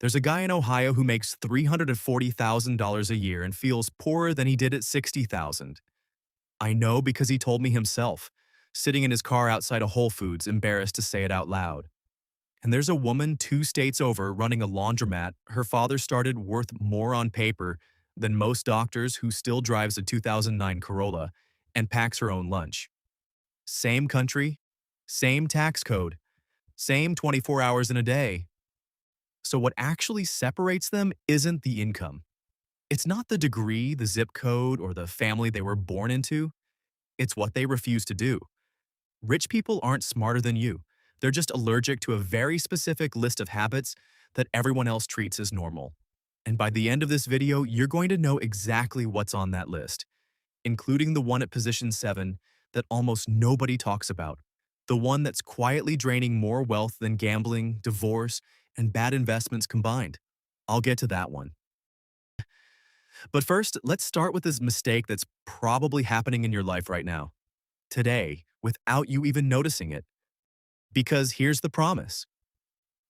There's a guy in Ohio who makes $340,000 a year and feels poorer than he did at 60,000. I know because he told me himself, sitting in his car outside a Whole Foods, embarrassed to say it out loud. And there's a woman 2 states over running a laundromat her father started worth more on paper than most doctors who still drives a 2009 Corolla and packs her own lunch. Same country, same tax code, same 24 hours in a day. So what actually separates them isn't the income. It's not the degree, the zip code, or the family they were born into. It's what they refuse to do. Rich people aren't smarter than you. They're just allergic to a very specific list of habits that everyone else treats as normal. And by the end of this video, you're going to know exactly what's on that list, including the one at position 7 that almost nobody talks about, the one that's quietly draining more wealth than gambling, divorce, and bad investments combined. I'll get to that one. But first, let's start with this mistake that's probably happening in your life right now, today, without you even noticing it. Because here's the promise.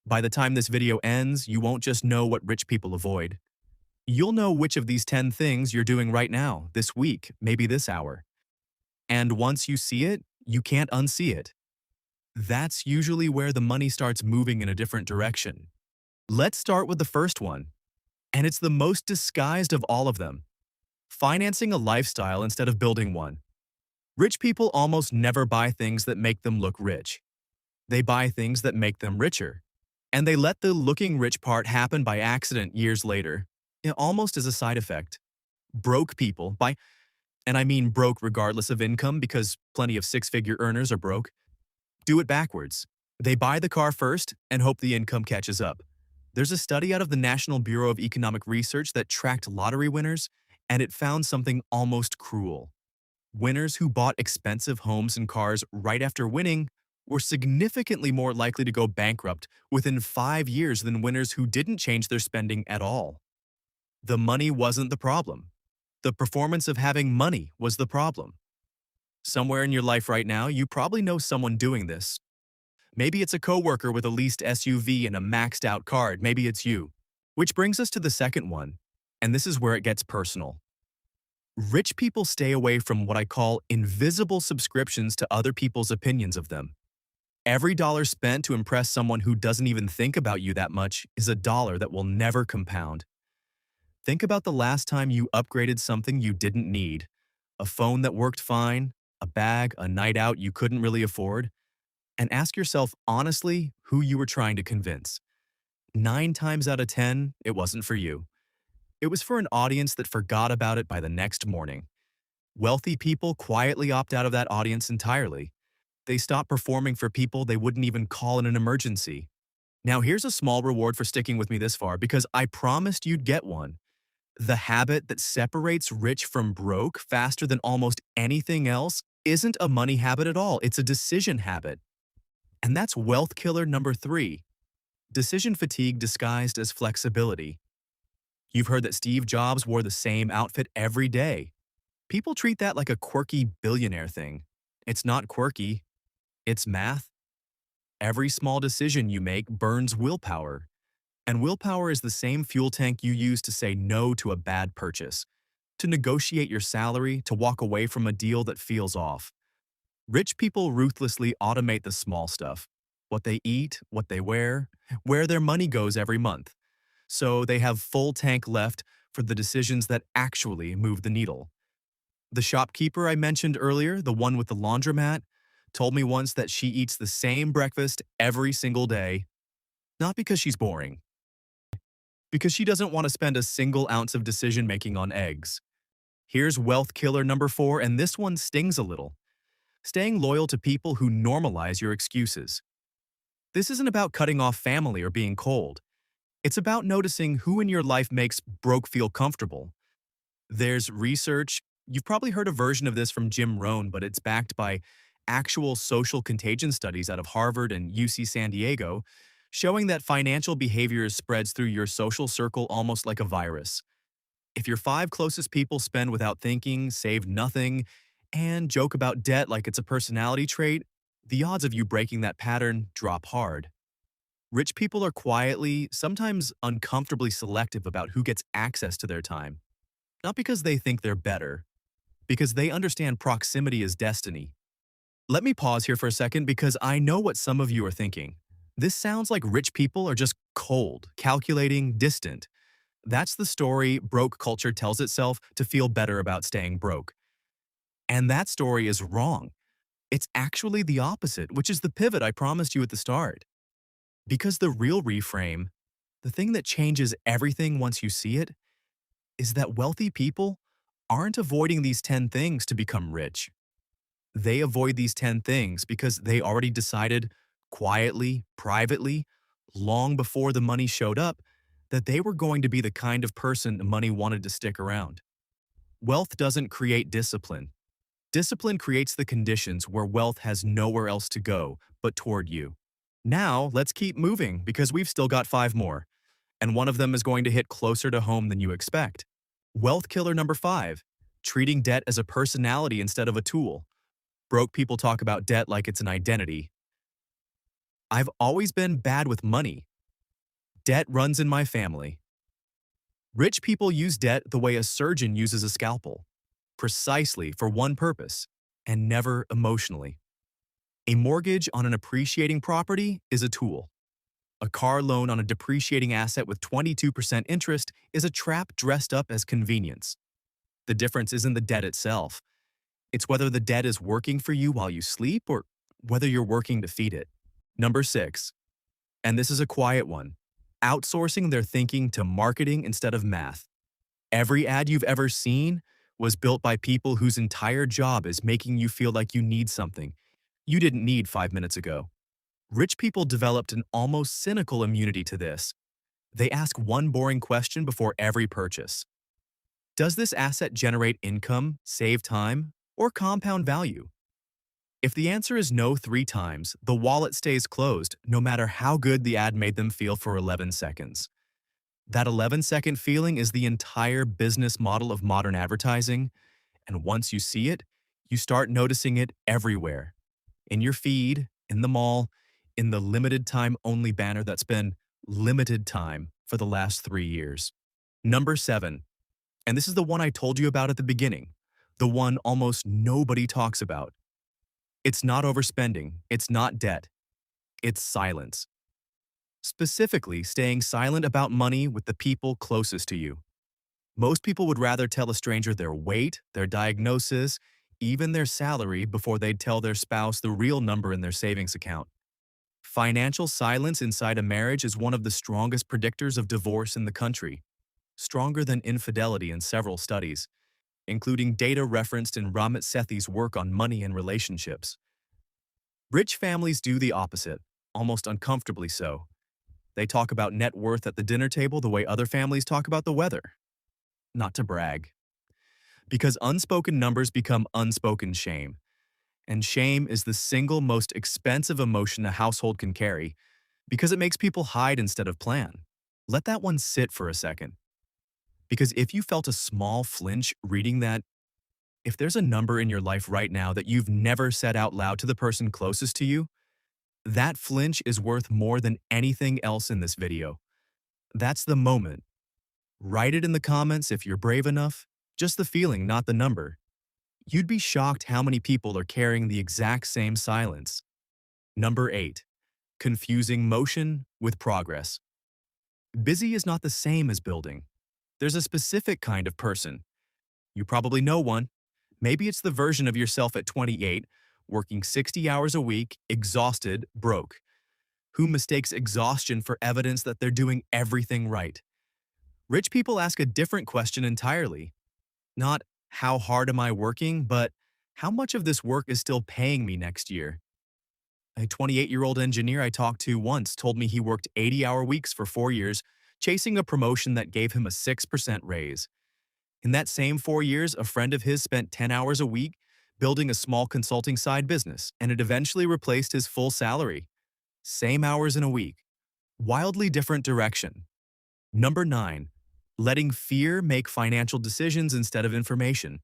By the time this video ends, you won't just know what rich people avoid. You'll know which of these 10 things you're doing right now, this week, maybe this hour. And once you see it, you can't unsee it. That's usually where the money starts moving in a different direction. Let's start with the first one. And it's the most disguised of all of them. Financing a lifestyle instead of building one. Rich people almost never buy things that make them look rich. They buy things that make them richer. And they let the looking rich part happen by accident years later, almost as a side effect. Broke people buy, and I mean broke regardless of income because plenty of six-figure earners are broke, do it backwards. They buy the car first and hope the income catches up. There's a study out of the National Bureau of Economic Research that tracked lottery winners, and it found something almost cruel. Winners who bought expensive homes and cars right after winning were significantly more likely to go bankrupt within 5 years than winners who didn't change their spending at all. The money wasn't the problem. The performance of having money was the problem. Somewhere in your life right now, you probably know someone doing this. Maybe it's a coworker with a leased SUV and a maxed out card. Maybe it's you. Which brings us to the second one, and this is where it gets personal. Rich people stay away from what I call invisible subscriptions to other people's opinions of them. Every dollar spent to impress someone who doesn't even think about you that much is a dollar that will never compound. Think about the last time you upgraded something you didn't need. A phone that worked fine, a bag, a night out you couldn't really afford. And ask yourself honestly who you were trying to convince. 9 times out of 10, it wasn't for you. It was for an audience that forgot about it by the next morning. Wealthy people quietly opt out of that audience entirely. They stop performing for people they wouldn't even call in an emergency. Now here's a small reward for sticking with me this far because I promised you'd get one. The habit that separates rich from broke faster than almost anything else isn't a money habit at all, it's a decision habit. And that's wealth killer number 3. Decision fatigue disguised as flexibility. You've heard that Steve Jobs wore the same outfit every day. People treat that like a quirky billionaire thing. It's not quirky, it's math. Every small decision you make burns willpower. And willpower is the same fuel tank you use to say no to a bad purchase, to negotiate your salary, to walk away from a deal that feels off. Rich people ruthlessly automate the small stuff, what they eat, what they wear, where their money goes every month. So they have full tank left for the decisions that actually move the needle. The shopkeeper I mentioned earlier, the one with the laundromat, told me once that she eats the same breakfast every single day, not because she's boring, because she doesn't want to spend a single ounce of decision-making on eggs. Here's wealth killer number 4, and this one stings a little. Staying loyal to people who normalize your excuses. This isn't about cutting off family or being cold. It's about noticing who in your life makes broke feel comfortable. There's research, you've probably heard a version of this from Jim Rohn, but it's backed by actual social contagion studies out of Harvard and UC San Diego, showing that financial behavior spreads through your social circle almost like a virus. If your 5 closest people spend without thinking, save nothing, and joke about debt like it's a personality trait, the odds of you breaking that pattern drop hard. Rich people are quietly, sometimes uncomfortably selective about who gets access to their time, not because they think they're better, because they understand proximity is destiny. Let me pause here for a second because I know what some of you are thinking. This sounds like rich people are just cold, calculating, distant. That's the story broke culture tells itself to feel better about staying broke. And that story is wrong. It's actually the opposite, which is the pivot I promised you at the start. Because the real reframe, the thing that changes everything once you see it, is that wealthy people aren't avoiding these 10 things to become rich. They avoid these 10 things because they already decided quietly, privately, long before the money showed up, that they were going to be the kind of person the money wanted to stick around. Wealth doesn't create discipline. Discipline creates the conditions where wealth has nowhere else to go but toward you. Now, let's keep moving because we've still got 5 more, and one of them is going to hit closer to home than you expect. Wealth killer number 5, treating debt as a personality instead of a tool. Broke people talk about debt like it's an identity. I've always been bad with money. Debt runs in my family. Rich people use debt the way a surgeon uses a scalpel, precisely for one purpose, and never emotionally. A mortgage on an appreciating property is a tool. A car loan on a depreciating asset with 22% interest is a trap dressed up as convenience. The difference isn't the debt itself. It's whether the debt is working for you while you sleep or whether you're working to feed it. Number 6, and this is a quiet one, outsourcing their thinking to marketing instead of math. Every ad you've ever seen was built by people whose entire job is making you feel like you need something you didn't need 5 minutes ago. Rich people developed an almost cynical immunity to this. They ask one boring question before every purchase. Does this asset generate income, save time, or compound value? If the answer is no 3 times, the wallet stays closed no matter how good the ad made them feel for 11 seconds. That 11-second feeling is the entire business model of modern advertising, and once you see it, you start noticing it everywhere. In your feed, in the mall, in the limited time only banner that's been limited time for the last 3 years. Number 7, and this is the one I told you about at the beginning, the one almost nobody talks about. It's not overspending, it's not debt, it's silence. Specifically, staying silent about money with the people closest to you. Most people would rather tell a stranger their weight, their diagnosis, even their salary before they'd tell their spouse the real number in their savings account. Financial silence inside a marriage is one of the strongest predictors of divorce in the country, stronger than infidelity in several studies, including data referenced in Ramit Sethi's work on money and relationships. Rich families do the opposite, almost uncomfortably so. They talk about net worth at the dinner table the way other families talk about the weather. Not to brag. Because unspoken numbers become unspoken shame. And shame is the single most expensive emotion a household can carry because it makes people hide instead of plan. Let that one sit for a second. Because if you felt a small flinch reading that, if there's a number in your life right now that you've never said out loud to the person closest to you, that flinch is worth more than anything else in this video. That's the moment. Write it in the comments if you're brave enough. Just the feeling, not the number. You'd be shocked how many people are carrying the exact same silence. Number 8. Confusing motion with progress. Busy is not the same as building. There's a specific kind of person. You probably know one. Maybe it's the version of yourself at 28, working 60 hours a week, exhausted, broke, who mistakes exhaustion for evidence that they're doing everything right. Rich people ask a different question entirely. Not, how hard am I working, but how much of this work is still paying me next year? A 28-year-old engineer I talked to once told me he worked 80-hour weeks for 4 years, chasing a promotion that gave him a 6% raise. In that same 4 years, a friend of his spent 10 hours a week building a small consulting side business, and it eventually replaced his full salary. Same hours in a week. Wildly different direction. Number 9. Letting fear make financial decisions instead of information.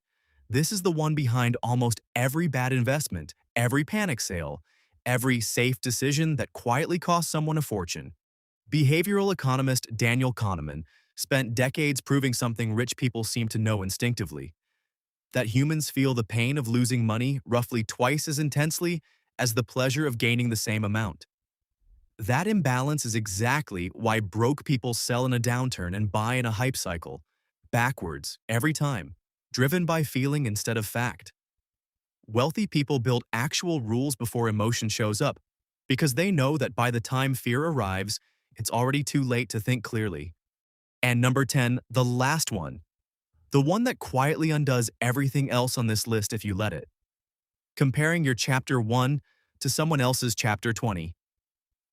This is the one behind almost every bad investment, every panic sale, every safe decision that quietly costs someone a fortune. Behavioral economist Daniel Kahneman spent decades proving something rich people seem to know instinctively, that humans feel the pain of losing money roughly twice as intensely as the pleasure of gaining the same amount. That imbalance is exactly why broke people sell in a downturn and buy in a hype cycle, backwards, every time, driven by feeling instead of fact. Wealthy people build actual rules before emotion shows up, because they know that by the time fear arrives, it's already too late to think clearly. And number 10, the last one, the one that quietly undoes everything else on this list if you let it. Comparing your chapter 1 to someone else's chapter 20.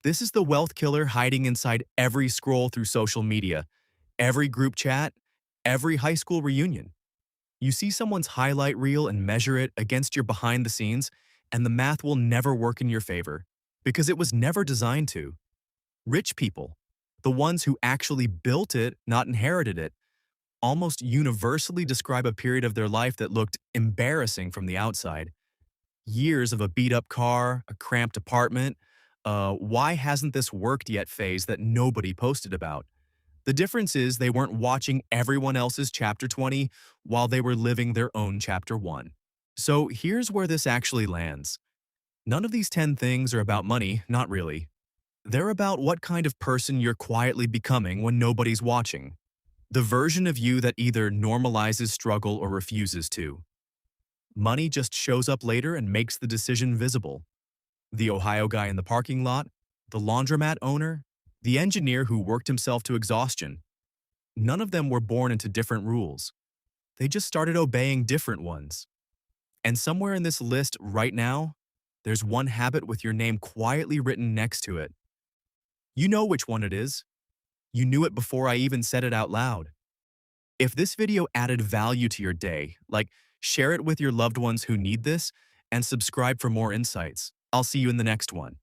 This is the wealth killer hiding inside every scroll through social media, every group chat, every high school reunion. You see someone's highlight reel and measure it against your behind the scenes, and the math will never work in your favor, because it was never designed to. Rich people, the ones who actually built it, not inherited it, almost universally describe a period of their life that looked embarrassing from the outside. Years of a beat-up car, a cramped apartment, why hasn't this worked yet phase that nobody posted about. The difference is they weren't watching everyone else's chapter 20 while they were living their own chapter 1. So here's where this actually lands. None of these 10 things are about money, not really. They're about what kind of person you're quietly becoming when nobody's watching. The version of you that either normalizes struggle or refuses to. Money just shows up later and makes the decision visible. The Ohio guy in the parking lot, the laundromat owner, the engineer who worked himself to exhaustion. None of them were born into different rules. They just started obeying different ones. And somewhere in this list right now, there's one habit with your name quietly written next to it. You know which one it is. You knew it before I even said it out loud. If this video added value to your day, share it with your loved ones who need this, and subscribe for more insights. I'll see you in the next one.